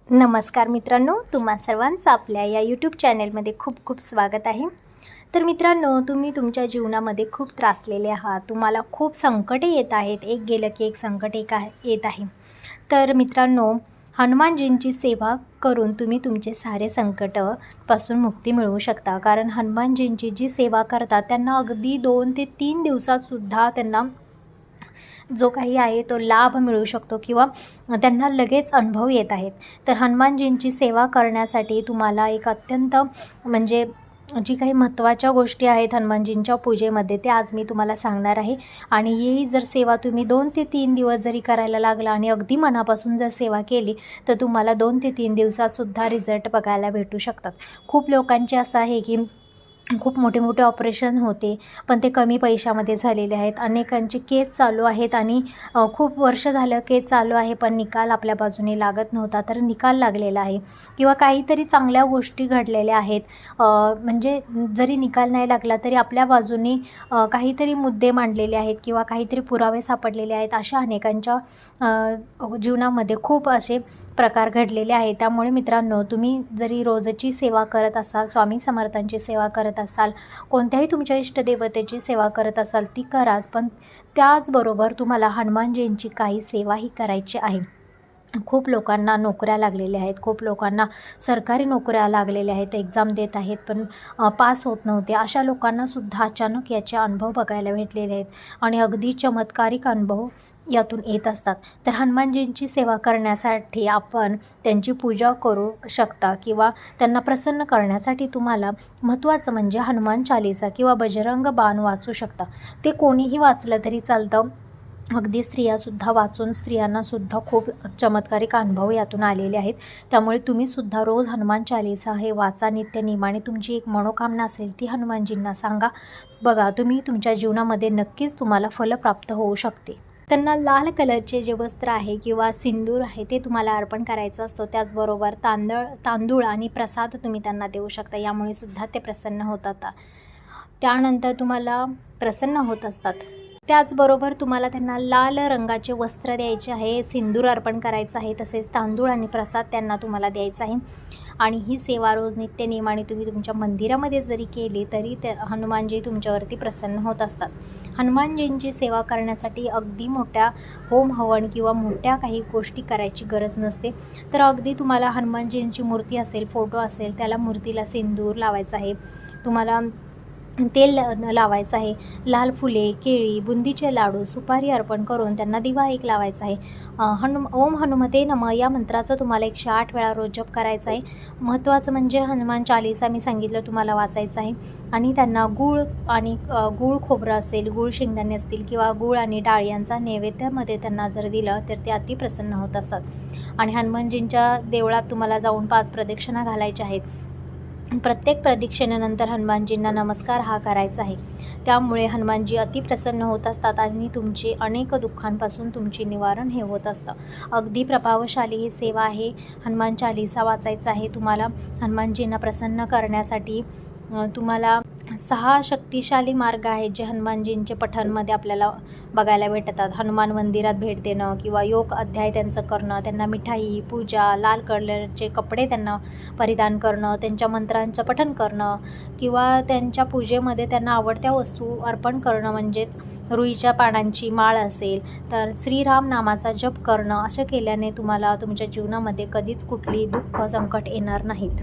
नमस्कार मित्रांनो, तुम्हा सर्वांचं आपल्या या यूट्यूब चॅनेलमध्ये खूप खूप स्वागत आहे. तर मित्रांनो, तुम्ही तुमच्या जीवनामध्ये खूप त्रासलेले आहात. तुम्हाला खूप संकटे येत आहेत. एक गेलं की एक संकट येत आहे. तर मित्रांनो, हनुमानजींची सेवा करून तुम्ही तुमचे सारे संकटापासून मुक्ती मिळवू शकता. कारण हनुमानजींची जी सेवा करतात त्यांना अगदी 2 ते 3 दिवसातसुद्धा त्यांना जो काही आहे तो लाभ मिळू शकतो किंवा त्यांना लगेच अनुभव येत आहेत. तर हनुमानजींची सेवा करण्यासाठी तुम्हाला एक अत्यंत म्हणजे जी काही महत्त्वाच्या गोष्टी आहेत हनुमानजींच्या पूजेमध्ये ते आज मी तुम्हाला सांगणार आहे. आणि ही जर सेवा तुम्ही 2 ते 3 दिवस जरी करायला लागला आणि अगदी मनापासून जर सेवा केली तर तुम्हाला 2 ते 3 दिवसातसुद्धा रिझल्ट बघायला भेटू शकतात. खूप लोकांचे असं आहे की खूप मोठे मोठे ऑपरेशन होते पण ते कमी पैशामध्ये झालेले आहेत. अनेकांचे केस चालू आहेत आणि खूप वर्ष झालं केस चालू आहे पण निकाल आपल्या बाजूने लागत नव्हता, तर निकाल लागलेला आहे. किंवा काहीतरी चांगल्या गोष्टी घडलेल्या आहेत, म्हणजे जरी निकाल नाही लागला तरी आपल्या बाजूने काहीतरी मुद्दे मांडलेले आहेत किंवा काहीतरी पुरावे सापडलेले आहेत. अशा अनेकांच्या जीवनामध्ये खूप असे प्रकार घडलेले आहेत. त्यामुळे मित्रांनो, तुम्ही जरी रोजची सेवा करत असाल, स्वामी समर्थांची सेवा करत असाल, कोणत्याही तुमच्या इष्टदेवतेची सेवा करत असाल ती कराच, पण त्याचबरोबर तुम्हाला हनुमानजींची काही सेवाही करायची आहे. खूप लोकांना नोकऱ्या लागलेल्या आहेत, खूप लोकांना सरकारी नोकऱ्या लागलेल्या आहेत, एक्झाम देत आहेत पण पास होत नव्हते. अशा लोकांनासुद्धा अचानक याचे अनुभव बघायला भेटलेले आहेत आणि अगदी चमत्कारिक अनुभव यातून येत असतात. तर हनुमानजींची सेवा करण्यासाठी आपण त्यांची पूजा करू शकता किंवा त्यांना प्रसन्न करण्यासाठी तुम्हाला महत्त्वाचं म्हणजे हनुमान चालीसा किंवा बजरंग बाण वाचू शकता. ते कोणीही वाचलं तरी चालतं. अगदी स्त्रियासुद्धा वाचून स्त्रियांनासुद्धा खूप चमत्कारिक अनुभव यातून आलेले आहेत. त्यामुळे तुम्हीसुद्धा रोज हनुमान चालीसा हे वाचा नित्यनेमाने. तुमची एक मनोकामना असेल ती हनुमानजींना सांगा. बघा, तुम्ही तुमच्या जीवनामध्ये नक्कीच तुम्हाला फल प्राप्त होऊ शकते. त्यांना लाल कलरचे जे वस्त्र आहे किंवा सिंदूर आहे ते तुम्हाला अर्पण करायचं असतो. त्याचबरोबर तांदूळ आणि प्रसाद तुम्ही त्यांना देऊ शकता. यामुळे सुद्धा ते प्रसन्न होतात. त्यानंतर तुम्हाला प्रसन्न होत असतात. त्याचबरोबर तुम्हाला त्यांना लाल रंगाचे वस्त्र द्यायचे आहे, सिंदूर अर्पण करायचं आहे, तसेच तांदूळ आणि प्रसाद त्यांना तुम्हाला द्यायचा आहे. आणि ही सेवा रोज नित्यनेमाने तुम्ही तुमच्या मंदिरामध्ये जरी केली तरी ते हनुमानजी तुमच्यावरती प्रसन्न होत असतात. हनुमानजींची सेवा करण्यासाठी अगदी मोठ्या होम हवन किंवा मोठ्या काही गोष्टी करायची गरज नसते. तर अगदी तुम्हाला हनुमानजींची मूर्ती असेल, फोटो असेल, त्याला मूर्तीला सिंदूर लावायचा आहे, तुम्हाला तेल लावायचं आहे, लाल फुले, केळी, बुंदीचे लाडू, सुपारी अर्पण करून त्यांना दिवा एक लावायचा आहे. ओम हनुमते नमः या मंत्राचं तुम्हाला 108 वेळा रोज जप करायचा आहे. महत्त्वाचं म्हणजे हनुमान चालीसा मी सांगितलं तुम्हाला वाचायचं आहे. आणि त्यांना गूळ आणि गूळ खोबरं असेल, गूळ शेंगदाणे असतील किंवा गूळ आणि डाळ यांचा नैवेद्यामध्ये त्यांना जर दिलं तर ते अतिप्रसन्न होत असतात. आणि हनुमानजींच्या देवळात तुम्हाला जाऊन 5 प्रदक्षिणा घालायच्या आहेत. प्रत्येक प्रदक्षिणेनंतर हनुमानजींना नमस्कार हा करायचा आहे. त्यामुळे हनुमानजी अतिप्रसन्न होत असतात आणि तुमचे अनेक दुःखांपासून तुमचे निवारण हे होत असतं. अगदी प्रभावशाली ही सेवा आहे. हनुमान चालीसा वाचायचा आहे तुम्हाला. हनुमानजींना प्रसन्न करण्यासाठी तुम्हाला 6 शक्तिशाली मार्ग आहेत जे हनुमानजींचे पठणमध्ये आपल्याला बघायला भेटतात. हनुमान मंदिरात भेट देणं किंवा योग अध्याय त्यांचं करणं, त्यांना मिठाई, पूजा, लाल कलरचे कपडे त्यांना परिधान करणं, त्यांच्या मंत्रांचं पठण करणं किंवा त्यांच्या पूजेमध्ये त्यांना आवडत्या वस्तू अर्पण करणं, म्हणजेच रुईच्या पानांची माळ असेल तर श्रीराम नामाचा जप करणं. असं केल्याने तुम्हाला तुमच्या जीवनामध्ये कधीच कुठली दुःख संकट येणार नाहीत.